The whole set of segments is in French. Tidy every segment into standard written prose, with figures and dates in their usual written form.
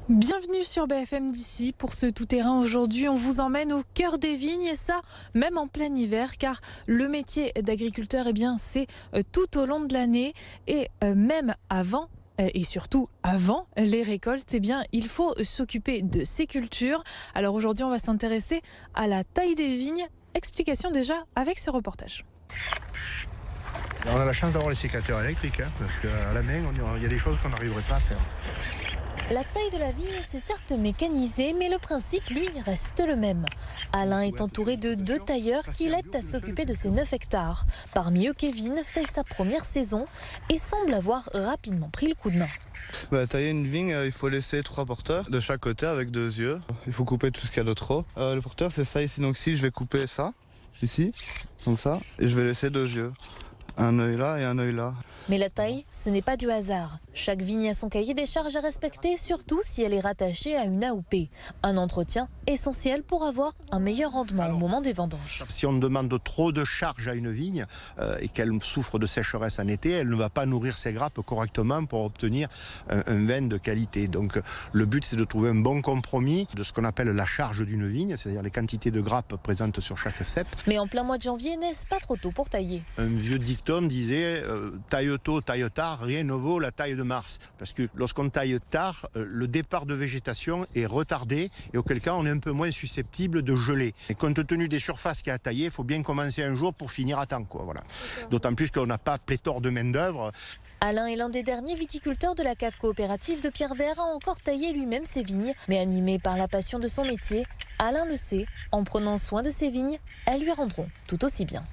Bienvenue sur BFM d'ici pour ce tout-terrain. Aujourd'hui, on vous emmène au cœur des vignes et ça, même en plein hiver, car le métier d'agriculteur, c'est tout au long de l'année et même avant. Et surtout avant les récoltes, il faut s'occuper de ces cultures. Alors aujourd'hui, on va s'intéresser à la taille des vignes. Explication déjà avec ce reportage. On a la chance d'avoir les sécateurs électriques, parce qu'à la main, il y a des choses qu'on n'arriverait pas à faire. La taille de la vigne, c'est certes mécanisé, mais le principe, lui, reste le même. Alain est entouré de 2 tailleurs qui l'aident à s'occuper de ses 9 hectares. Parmi eux, Kevin fait sa première saison et semble avoir rapidement pris le coup de main. Tailler une vigne, il faut laisser 3 porteurs de chaque côté avec 2 yeux. Il faut couper tout ce qu'il y a de trop. Le porteur, c'est ça ici. Donc ici, je vais couper ça, ici, comme ça, et je vais laisser 2 yeux. Un œil là et un œil là. Mais la taille, ce n'est pas du hasard. Chaque vigne a son cahier des charges à respecter, surtout si elle est rattachée à une AOP. Un entretien essentiel pour avoir un meilleur rendement au moment des vendanges. Si on demande trop de charges à une vigne et qu'elle souffre de sécheresse en été, elle ne va pas nourrir ses grappes correctement pour obtenir un vin de qualité. Donc le but, c'est de trouver un bon compromis de ce qu'on appelle la charge d'une vigne, c'est-à-dire les quantités de grappes présentes sur chaque cep. Mais en plein mois de janvier, n'est-ce pas trop tôt pour tailler? Un vieux dicton disait taille tôt, taille tard, rien ne vaut la taille de mars. Parce que lorsqu'on taille tard, le départ de végétation est retardé et auquel cas on est un peu moins susceptible de geler. Et compte tenu des surfaces qu'il y a à tailler, il faut bien commencer un jour pour finir à temps, voilà. D'autant plus qu'on n'a pas pléthore de main-d'œuvre. Alain est l'un des derniers viticulteurs de la cave coopérative de Pierrevert, a encore taillé lui-même ses vignes. Mais animé par la passion de son métier, Alain le sait, en prenant soin de ses vignes, elles lui rendront tout aussi bien.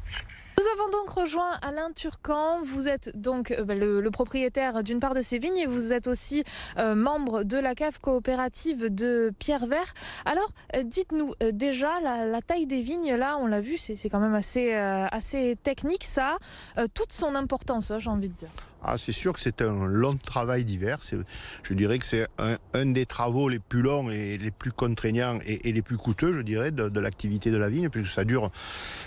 Nous avons donc rejoint Alain Turcan. Vous êtes donc le propriétaire d'une part de ces vignes et vous êtes aussi membre de la cave coopérative de Pierrevert. Alors, dites-nous déjà la taille des vignes, là, on l'a vu, c'est quand même assez technique, ça a toute son importance, j'ai envie de dire. C'est sûr que c'est un long travail d'hiver. Je dirais que c'est un des travaux les plus longs et les plus contraignants et les plus coûteux, je dirais, de l'activité de la vigne, puisque ça dure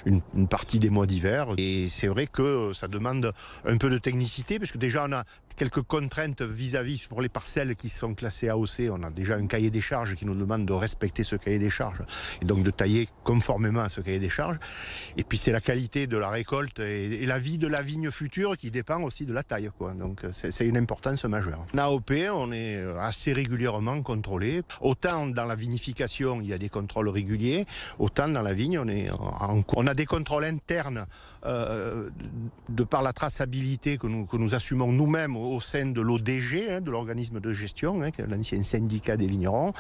une partie des mois d'hiver. Et c'est vrai que ça demande un peu de technicité, parce que déjà on a quelques contraintes vis-à-vis pour les parcelles qui sont classées AOC. On a déjà un cahier des charges qui nous demande de respecter ce cahier des charges et donc de tailler conformément à ce cahier des charges. Et puis c'est la qualité de la récolte et la vie de la vigne future qui dépend aussi de la taille. Donc c'est une importance majeure. En AOP, on est assez régulièrement contrôlé. Autant dans la vinification, il y a des contrôles réguliers, autant dans la vigne, on a des contrôles internes de par la traçabilité que nous assumons nous-mêmes au sein de l'ODG, de l'organisme de gestion, l'ancien syndicat des vignerons.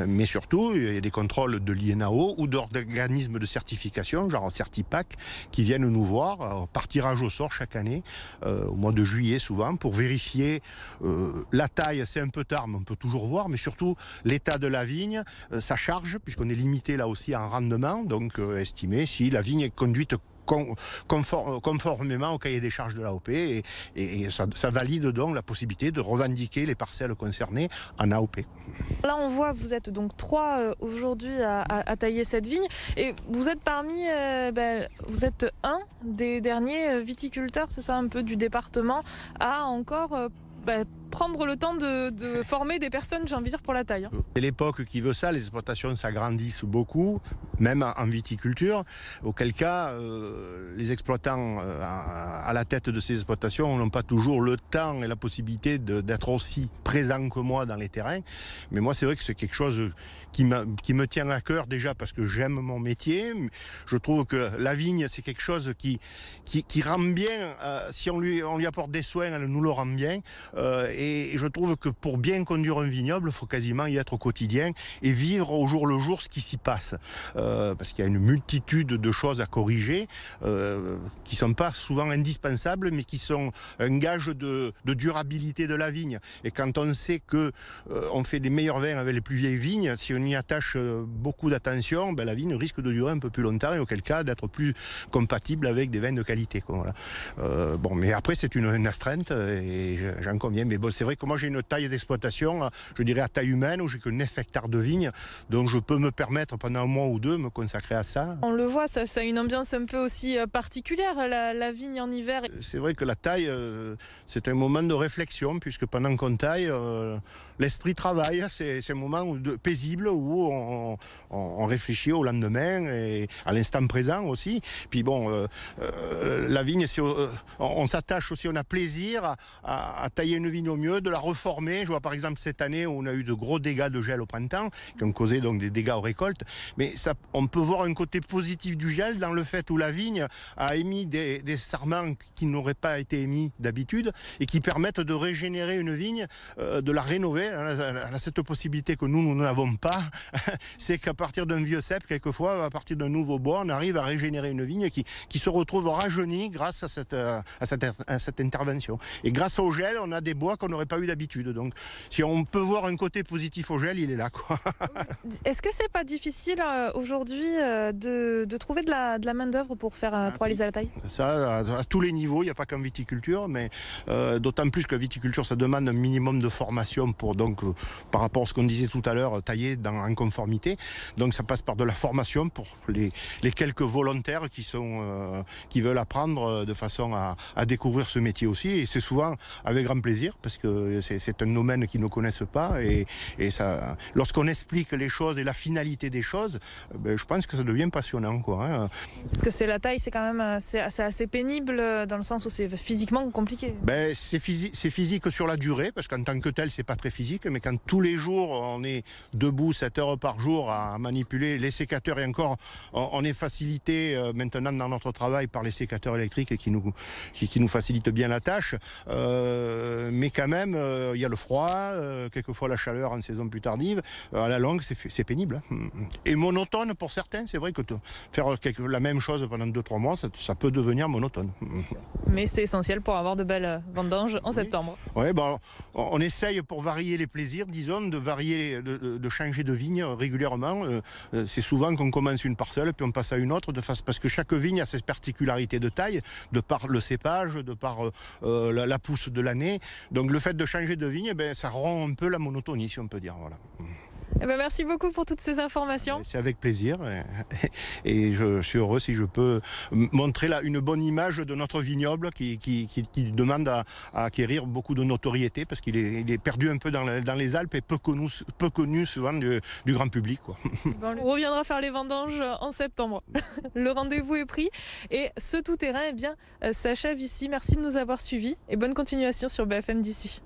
Mais surtout, il y a des contrôles de l'INAO ou d'organismes de certification, genre Certipac, qui viennent nous voir par tirage au sort chaque année, au mois de juillet souvent, pour vérifier la taille. C'est un peu tard, mais on peut toujours voir, mais surtout l'état de la vigne, sa charge, puisqu'on est limité là aussi en rendement, donc estimer si la vigne est conduite conformément au cahier des charges de l'AOP et ça valide donc la possibilité de revendiquer les parcelles concernées en AOP. Là on voit, vous êtes donc 3 aujourd'hui à tailler cette vigne et vous êtes vous êtes un des derniers viticulteurs, c'est ça, un peu du département, à encore prendre le temps de former des personnes, j'ai envie de dire, pour la taille. C'est l'époque qui veut ça, les exploitations s'agrandissent beaucoup, même en viticulture, auquel cas les exploitants à la tête de ces exploitations n'ont pas toujours le temps et la possibilité d'être aussi présents que moi dans les terrains. Mais moi, c'est vrai que c'est quelque chose qui me tient à cœur, déjà parce que j'aime mon métier. Je trouve que la vigne, c'est quelque chose qui rend bien, si on lui apporte des soins, elle nous le rend bien. Et je trouve que pour bien conduire un vignoble, il faut quasiment y être au quotidien et vivre au jour le jour ce qui s'y passe. Parce qu'il y a une multitude de choses à corriger qui ne sont pas souvent indispensables, mais qui sont un gage de durabilité de la vigne. Et quand on sait qu'on fait des meilleurs vins avec les plus vieilles vignes, si on y attache beaucoup d'attention, la vigne risque de durer un peu plus longtemps et auquel cas d'être plus compatible avec des vins de qualité. Voilà. Mais après, c'est une astreinte et j'en conviens. Mais bon, bon, c'est vrai que moi j'ai une taille d'exploitation, je dirais à taille humaine, où j'ai que 9 hectares de vignes, donc je peux me permettre pendant un mois ou deux me consacrer à ça. On le voit, ça a une ambiance un peu aussi particulière, la vigne en hiver. C'est vrai que la taille, c'est un moment de réflexion, puisque pendant qu'on taille, l'esprit travaille. C'est un moment paisible où on réfléchit au lendemain et à l'instant présent aussi. Puis bon, la vigne, on s'attache aussi, on a plaisir à tailler une vigne au mieux, de la reformer. Je vois par exemple cette année où on a eu de gros dégâts de gel au printemps, qui ont causé donc des dégâts aux récoltes. Mais ça, on peut voir un côté positif du gel dans le fait où la vigne a émis des sarments qui n'auraient pas été émis d'habitude et qui permettent de régénérer une vigne, de la rénover. Elle a cette possibilité que nous n'avons pas. C'est qu'à partir d'un vieux cep, quelquefois, à partir d'un nouveau bois, on arrive à régénérer une vigne qui se retrouve rajeunie grâce à cette intervention. Et grâce au gel, on a des bois qu'on n'aurait pas eu d'habitude. Donc, si on peut voir un côté positif au gel, il est là, quoi. Est-ce que c'est pas difficile aujourd'hui de trouver de la main-d'œuvre pour réaliser la taille? Ça, à tous les niveaux, il n'y a pas qu'en viticulture, mais d'autant plus que la viticulture, ça demande un minimum de formation pour, donc, par rapport à ce qu'on disait tout à l'heure, tailler en conformité. Donc, ça passe par de la formation pour les quelques volontaires qui veulent apprendre de façon à découvrir ce métier aussi. Et c'est souvent avec grand plaisir, parce que c'est un domaine qu'ils ne connaissent pas. Et ça, lorsqu'on explique les choses et la finalité des choses, je pense que ça devient passionnant, quoi, hein. Parce que la taille, c'est quand même c'est assez pénible dans le sens où c'est physiquement compliqué. C'est physique sur la durée, parce qu'en tant que tel, c'est pas très physique, mais quand tous les jours, on est debout 7 heures par jour à manipuler les sécateurs, et encore, on est facilité maintenant dans notre travail par les sécateurs électriques qui nous facilitent bien la tâche. Mais quand même, il y a le froid, quelquefois la chaleur en saison plus tardive. À la longue, c'est pénible, hein. Et monotone pour certains, c'est vrai que faire la même chose pendant 2-3 mois, ça peut devenir monotone. Mais c'est essentiel pour avoir de belles vendanges en septembre. Oui, on essaye pour varier les plaisirs, disons, de changer de vigne régulièrement. C'est souvent qu'on commence une parcelle, puis on passe à une autre, parce que chaque vigne a ses particularités de taille, de par le cépage, de par la pousse de l'année. Donc le fait de changer de vigne, ça rend un peu la monotonie, si on peut dire. Voilà. Merci beaucoup pour toutes ces informations. C'est avec plaisir et je suis heureux si je peux montrer une bonne image de notre vignoble qui demande à acquérir beaucoup de notoriété, parce qu'il est perdu un peu dans les Alpes et peu connu souvent du grand public, quoi. On reviendra faire les vendanges en septembre. Le rendez-vous est pris et ce tout-terrain s'achève ici. Merci de nous avoir suivis et bonne continuation sur BFM d'ici.